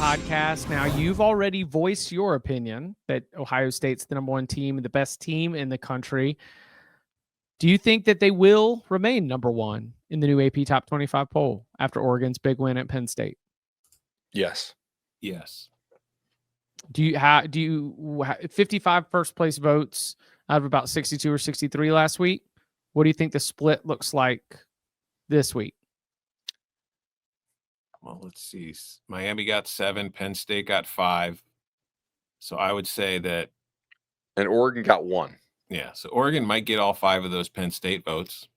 podcast. Now, you've already voiced your opinion that Ohio State's the number one team and the best team in the country. Do you think that they will remain number one in the new AP Top 25 poll after Oregon's big win at Penn State? Yes. Do you 55 first place votes out of about 62 or 63 last week? What do you think the split looks like this week? Well, let's see. Miami got 7, Penn State got 5. So I would say that. And Oregon got 1. Yeah. So Oregon might get all 5 of those Penn State votes.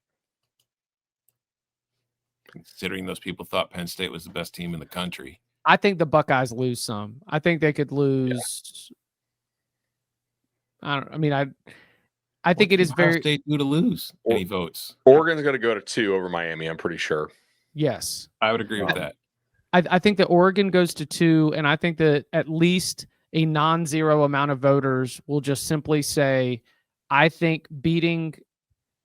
Considering those people thought Penn State was the best team in the country. I think the Buckeyes lose some. I think they could lose. Yeah. I think it is Ohio very. State do to lose any votes. Oregon's going to go to 2 over Miami, I'm pretty sure. Yes. I would agree with that. I think that Oregon goes to 2, and I think that at least a non-zero amount of voters will just simply say, I think beating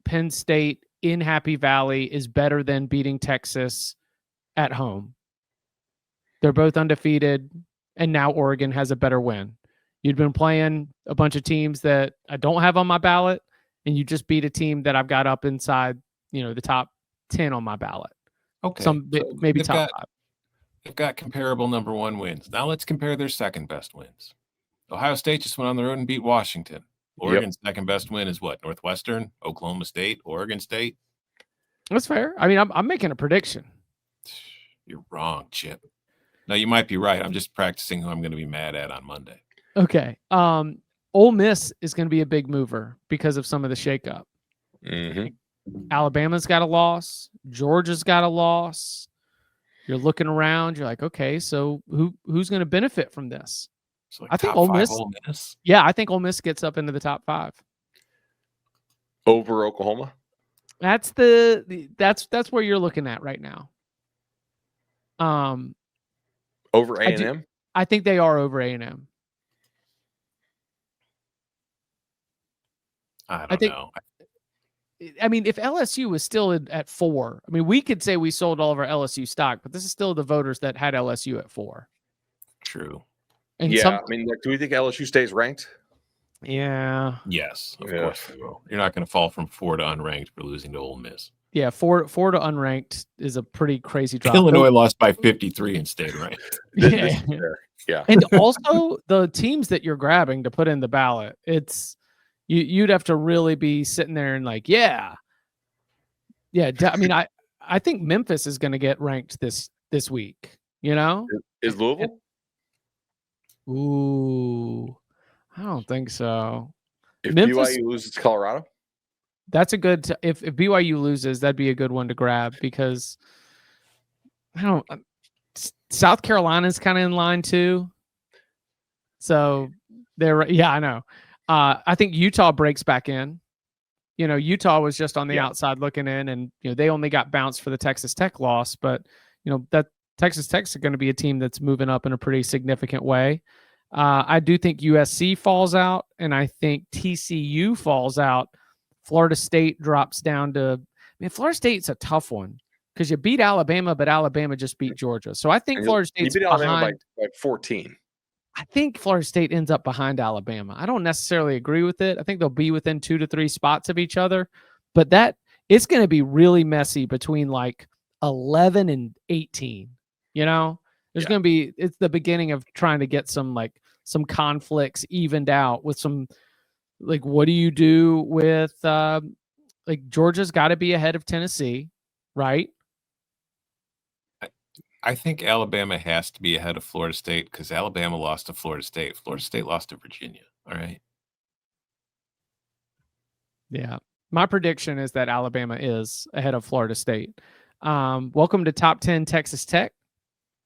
Penn State in Happy Valley is better than beating Texas at home. They're both undefeated, and now Oregon has a better win. You'd been playing a bunch of teams that I don't have on my ballot, and you just beat a team that I've got up inside, the top 10 on my ballot. Okay. Maybe top 5. They've got comparable number 1 wins. Now let's compare their second best wins. Ohio State just went on the road and beat Washington. Oregon's second best win is what? Northwestern, Oklahoma State, Oregon State. That's fair. I'm making a prediction. You're wrong, Chip. No, you might be right. I'm just practicing who I'm going to be mad at on Monday. Okay. Ole Miss is going to be a big mover because of some of the shakeup. Mm-hmm. Alabama's got a loss. Georgia's got a loss. You're looking around. You're like, okay, so who's going to benefit from this? So I think Ole Miss. Yeah, I think Ole Miss gets up into the top 5 over Oklahoma. That's that's where you're looking at right now. Over A&M. I think they are over A&M. I don't know. If LSU was still at 4, we could say we sold all of our LSU stock, but this is still the voters that had LSU at 4. True. And do we think LSU stays ranked? Yeah. Yes, of course they will. You're not going to fall from 4 to unranked for losing to Ole Miss. Yeah, 4 to unranked is a pretty crazy drop. Illinois lost by 53 and stayed ranked. Yeah. And also the teams that you're grabbing to put in the ballot, it's you'd have to really be sitting there and like, yeah. I think Memphis is going to get ranked this week. Is Louisville? Ooh, I don't think so. If Memphis, BYU loses to Colorado, that's a good. If BYU loses, that'd be a good one to grab because South Carolina's kind of in line too. So they're I know. I think Utah breaks back in. Utah was just on the outside looking in, and they only got bounced for the Texas Tech loss, but that Texas Tech's going to be a team that's moving up in a pretty significant way. I do think USC falls out, and I think TCU falls out. Florida State drops down to. Florida State's a tough one because you beat Alabama, but Alabama just beat Georgia. So I think Florida State's beat Alabama by 14. I think Florida State ends up behind Alabama. I don't necessarily agree with it. I think they'll be within 2 to 3 spots of each other, but it's going to be really messy between like 11 and 18. There's going to be, it's the beginning of trying to get some conflicts evened out with some, like, what do you do with, Georgia's got to be ahead of Tennessee, right? I think Alabama has to be ahead of Florida State because Alabama lost to Florida State. Florida State lost to Virginia. All right. Yeah. My prediction is that Alabama is ahead of Florida State. Welcome to top 10 Texas Tech.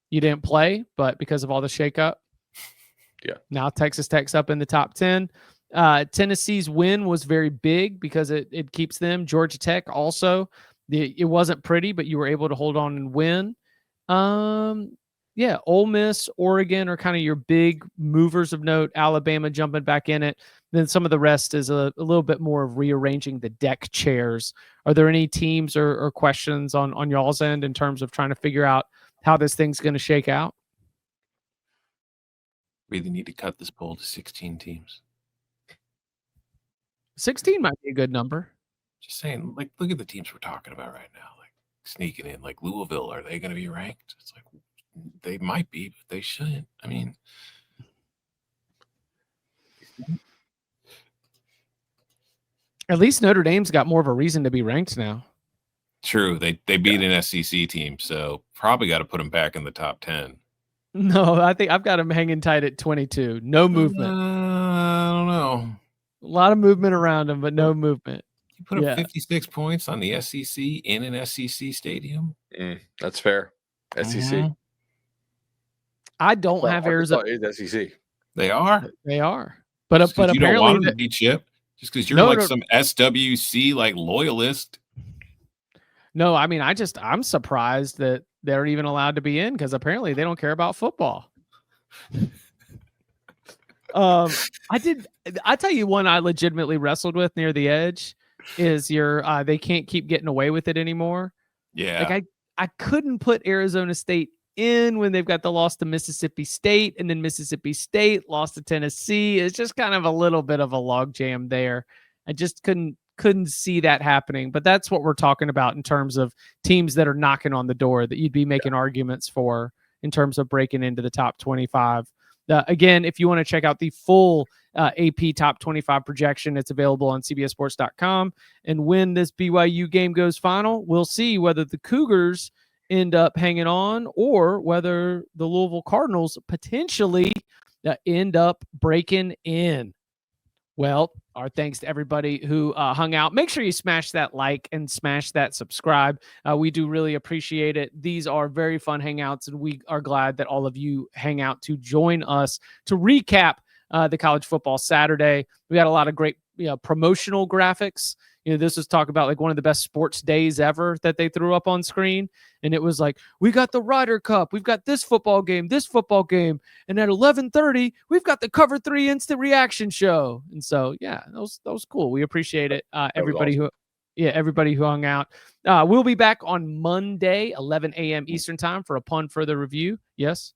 You didn't play, but because of all the shakeup, now Texas Tech's up in the top 10. Tennessee's win was very big because it keeps them. Georgia Tech also. It wasn't pretty, but you were able to hold on and win. Ole Miss, Oregon are kind of your big movers of note. Alabama jumping back in it. Then some of the rest is a little bit more of rearranging the deck chairs. Are there any teams or questions on y'all's end in terms of trying to figure out how this thing's going to shake out? Really need to cut this poll to 16 teams. 16 might be a good number. Just saying, like, look at the teams we're talking about right now. Like sneaking in, like Louisville. Are they going to be ranked? It's like they might be, but they shouldn't. I mean, at least Notre Dame's got more of a reason to be ranked now. true. They beat an SEC team, so probably got to put them back in the top 10. No, I think I've got them hanging tight at 22. No movement. I don't know. A lot of movement around them, but no movement. You put up 56 points on the SEC in an SEC stadium. That's fair. SEC. I don't have Arizona. Is SEC. They are. They are. But you apparently don't want them to be Chip just because you're some SWC like loyalist. No, I mean, I'm surprised that they're even allowed to be in because apparently they don't care about football. I tell you one I legitimately wrestled with near the edge is they can't keep getting away with it anymore. Yeah. Like I couldn't put Arizona State in when they've got the loss to Mississippi State and then Mississippi State lost to Tennessee. It's just kind of a little bit of a logjam there. I just couldn't see that happening, but that's what we're talking about in terms of teams that are knocking on the door that you'd be making arguments for in terms of breaking into the top 25. Again, if you want to check out the full AP top 25 projection, it's available on cbssports.com. And when this BYU game goes final, we'll see whether the Cougars end up hanging on or whether the Louisville Cardinals potentially end up breaking in. Well, our thanks to everybody who hung out. Make sure you smash that like and smash that subscribe. We do really appreciate it. These are very fun hangouts, and we are glad that all of you hang out to join us to recap the college football Saturday. We got a lot of great promotional graphics. This was talk about like one of the best sports days ever that they threw up on screen. And it was like, we got the Ryder Cup. We've got this football game. And at 11:30, we've got the Cover 3 instant reaction show. And so, yeah, that was cool. We appreciate it. Everybody who hung out. We'll be back on Monday, 11 a.m. Eastern time for upon further review. Yes.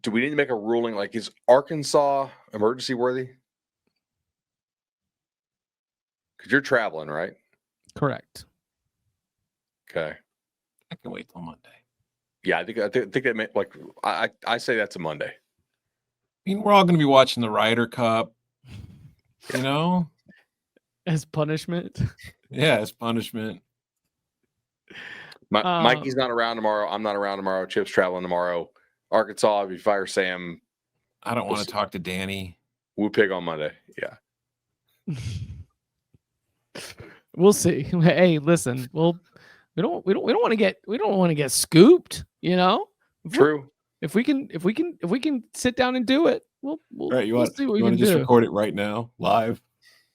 Do we need to make a ruling? Like, is Arkansas emergency worthy? Because you're traveling, right? Correct. Okay. I can wait till Monday. Yeah, I think that may, like I say that's a Monday. I mean, we're all going to be watching the Ryder Cup, as punishment. Yeah, as punishment. Mikey's not around tomorrow. I'm not around tomorrow. Chip's traveling tomorrow. Arkansas, if you fire Sam. I don't want to talk to Danny. We'll pick on Monday. Yeah. We'll see. Hey, listen. We don't want to get scooped. True. If we can sit down and do it, we'll right, we'll see what we want can to just do. record it right now, live.